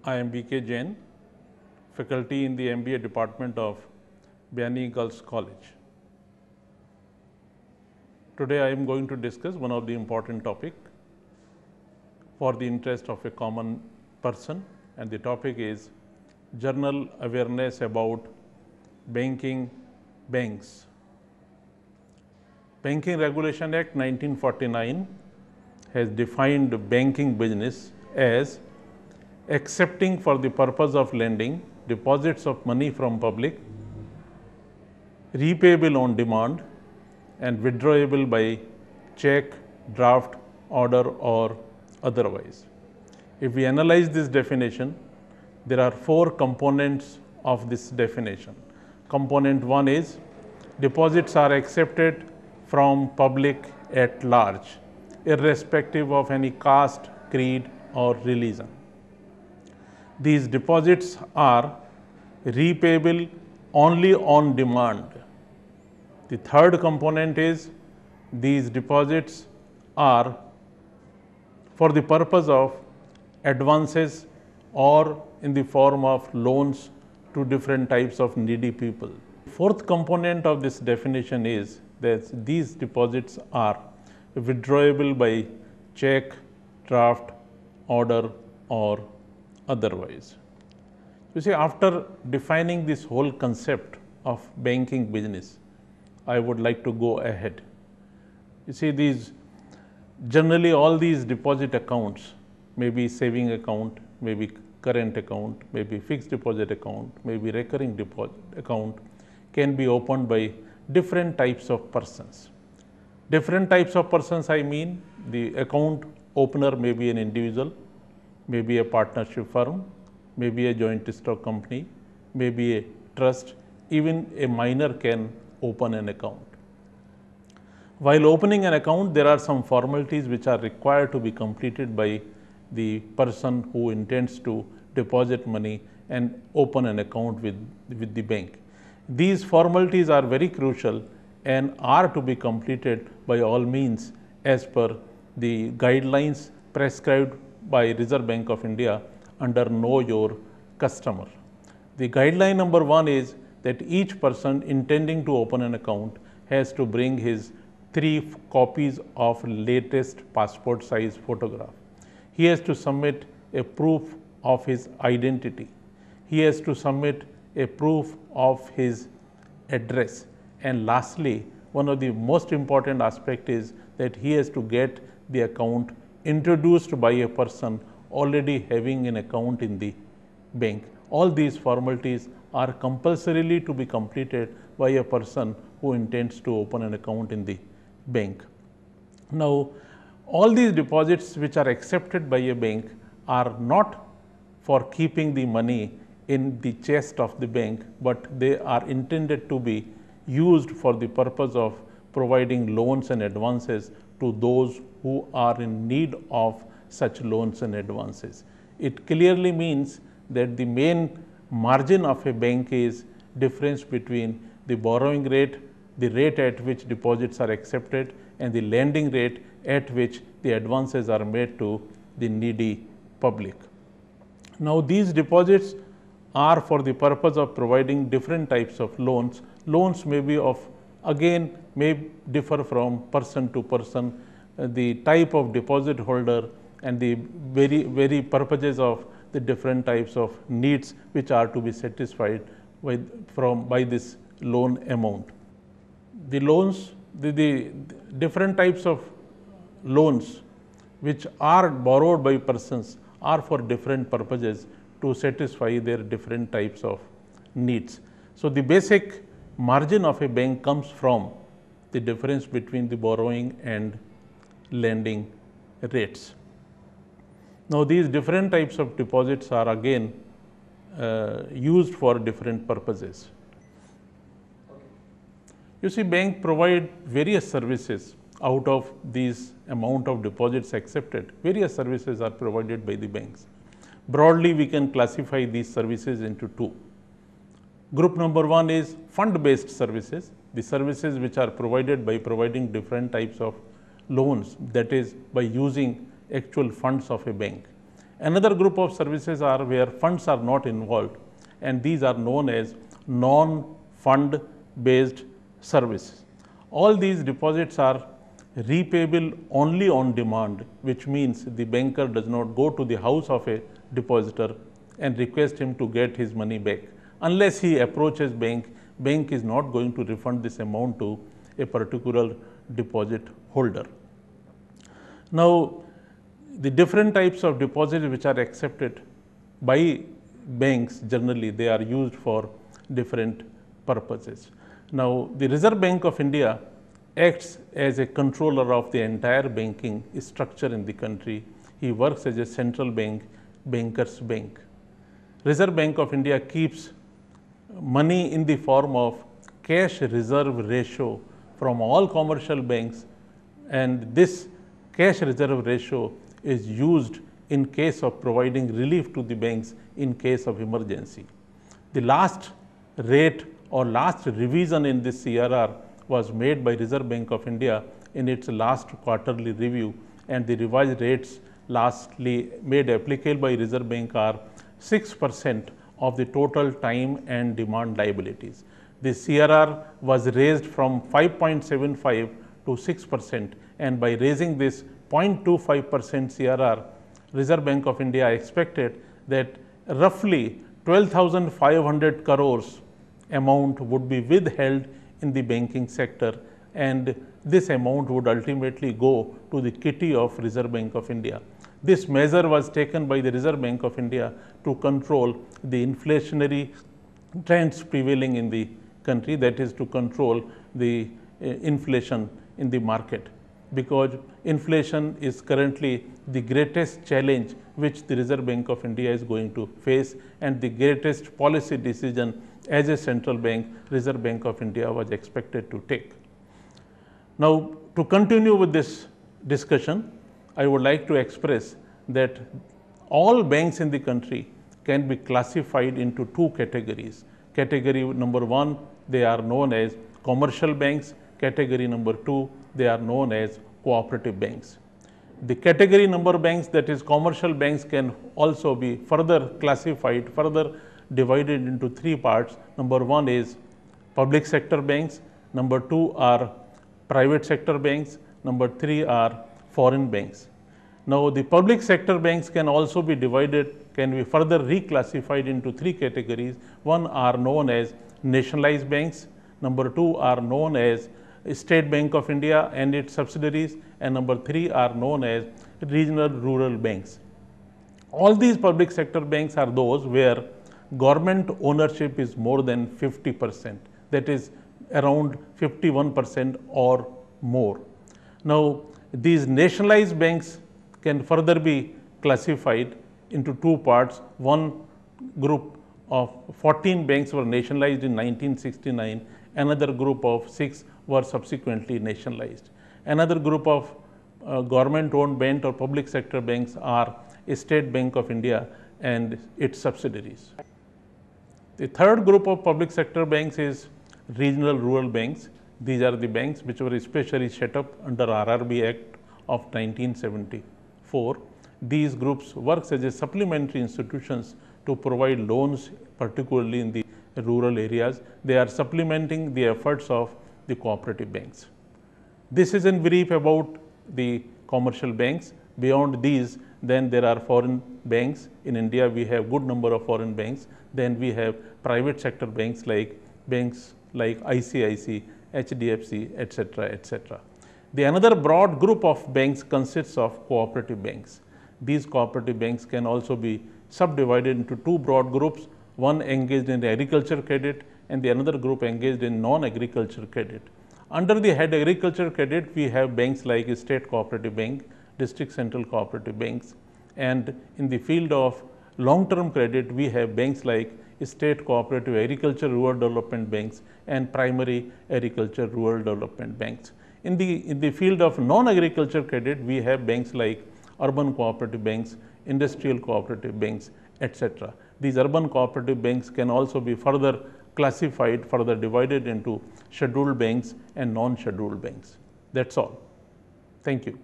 I am B.K. Jain, faculty in the MBA department of Biani Girls College. Today I am going to discuss one of the important topic for the interest of a common person, and the topic is general awareness about banking banks. Banking Regulation Act 1949 has defined banking business as accepting for the purpose of lending deposits of money from public, repayable on demand and withdrawable by check, draft, order or otherwise. If we analyze this definition, there are four components of this definition. Component 1 is deposits are accepted from public at large, irrespective of any caste, creed or religion. These deposits are repayable only on demand. The third component is these deposits are for the purpose of advances or in the form of loans to different types of needy people. Fourth component of this definition is that these deposits are withdrawable by check, draft, order or otherwise. You see, after defining this whole concept of banking business, I would like to go ahead. You see, generally all these deposit accounts, maybe saving account, maybe current account, maybe fixed deposit account, maybe recurring deposit account, can be opened by different types of persons. Different types of persons, I mean, the account opener may be an individual, maybe a partnership firm, maybe a joint stock company, maybe a trust, even a minor can open an account. While opening an account, there are some formalities which are required to be completed by the person who intends to deposit money and open an account with the bank. These formalities are very crucial and are to be completed by all means as per the guidelines prescribed by Reserve Bank of India under Know Your Customer. The guideline number 1 is that each person intending to open an account has to bring his 3 copies of latest passport size photograph. He has to submit a proof of his identity. He has to submit a proof of his address. And lastly, one of the most important aspect is that he has to get the account introduced by a person already having an account in the bank. All these formalities are compulsorily to be completed by a person who intends to open an account in the bank. Now, all these deposits which are accepted by a bank are not for keeping the money in the chest of the bank, but they are intended to be used for the purpose of providing loans and advances to those who are in need of such loans and advances. It clearly means that the main margin of a bank is difference between the borrowing rate, the rate at which deposits are accepted, and the lending rate at which the advances are made to the needy public. Now, these deposits are for the purpose of providing different types of loans. Loans may be of, again, may differ from person to person, the type of deposit holder and the very purposes of the different types of needs which are to be satisfied by this loan amount. The loans, the different types of loans which are borrowed by persons are for different purposes to satisfy their different types of needs. So, the basic margin of a bank comes from the difference between the borrowing and lending rates. Now, these different types of deposits are again used for different purposes. You see, bank provide various services out of these amount of deposits accepted. Various services are provided by the banks. Broadly, we can classify these services into 2. Group number 1 is fund-based services, the services which are provided by providing different types of loans, that is by using actual funds of a bank. Another group of services are where funds are not involved, and these are known as non-fund based services. All these deposits are repayable only on demand, which means the banker does not go to the house of a depositor and request him to get his money back. Unless he approaches bank is not going to refund this amount to a particular deposit holder. Now, the different types of deposits which are accepted by banks, generally they are used for different purposes. Now, the Reserve Bank of India acts as a controller of the entire banking structure in the country. He works as a central bank, banker's bank. Reserve Bank of India keeps money in the form of cash reserve ratio from all commercial banks, and this cash reserve ratio is used in case of providing relief to the banks in case of emergency. The last rate or last revision in this CRR was made by Reserve Bank of India in its last quarterly review, and the revised rates lastly made applicable by Reserve Bank are 6% of the total time and demand liabilities. The CRR was raised from 5.75 to 6%, and by raising this 0.25% CRR, Reserve Bank of India expected that roughly 12,500 crores amount would be withheld in the banking sector, and this amount would ultimately go to the kitty of Reserve Bank of India. This measure was taken by the Reserve Bank of India to control the inflationary trends prevailing in the country, that is to control the inflation in the market, because inflation is currently the greatest challenge which the Reserve Bank of India is going to face, and the greatest policy decision as a central bank, Reserve Bank of India was expected to take. Now, to continue with this discussion, I would like to express that all banks in the country can be classified into two categories. Category number one, they are known as commercial banks. Category number two, they are known as cooperative banks. The category number banks, that is commercial banks, can also be further classified, further divided into three parts. Number one is public sector banks, number two are private sector banks, number three are foreign banks. Now, the public sector banks can also be divided, can be further reclassified into three categories. One are known as nationalized banks, number two are known as State Bank of India and its subsidiaries, and number three are known as regional rural banks. All these public sector banks are those where government ownership is more than 50%, that is around 51% or more. Now, these nationalized banks can further be classified into two parts. One group of 14 banks were nationalized in 1969, another group of 6 were subsequently nationalized. Another group of government-owned bank or public sector banks are State Bank of India and its subsidiaries. The third group of public sector banks is regional rural banks. These are the banks which were especially set up under RRB Act of 1974. These groups work as a supplementary institutions to provide loans, particularly in the rural areas. They are supplementing the efforts of the cooperative banks. This is in brief about the commercial banks. Beyond these, then there are foreign banks. In India, we have good number of foreign banks. Then we have private sector banks like ICICI, HDFC, etc., etc. The another broad group of banks consists of cooperative banks. These cooperative banks can also be subdivided into two broad groups, one engaged in agriculture credit and the another group engaged in non-agriculture credit. Under the head agriculture credit, we have banks like State Cooperative Bank, District Central Cooperative Banks, and in the field of long-term credit, we have banks like State Cooperative Agriculture Rural Development Banks and Primary Agriculture Rural Development Banks. In the field of non-agriculture credit, we have banks like Urban Cooperative Banks, Industrial Cooperative Banks, etc. These urban cooperative banks can also be further classified, further divided into scheduled banks and non-scheduled banks. That's all. Thank you.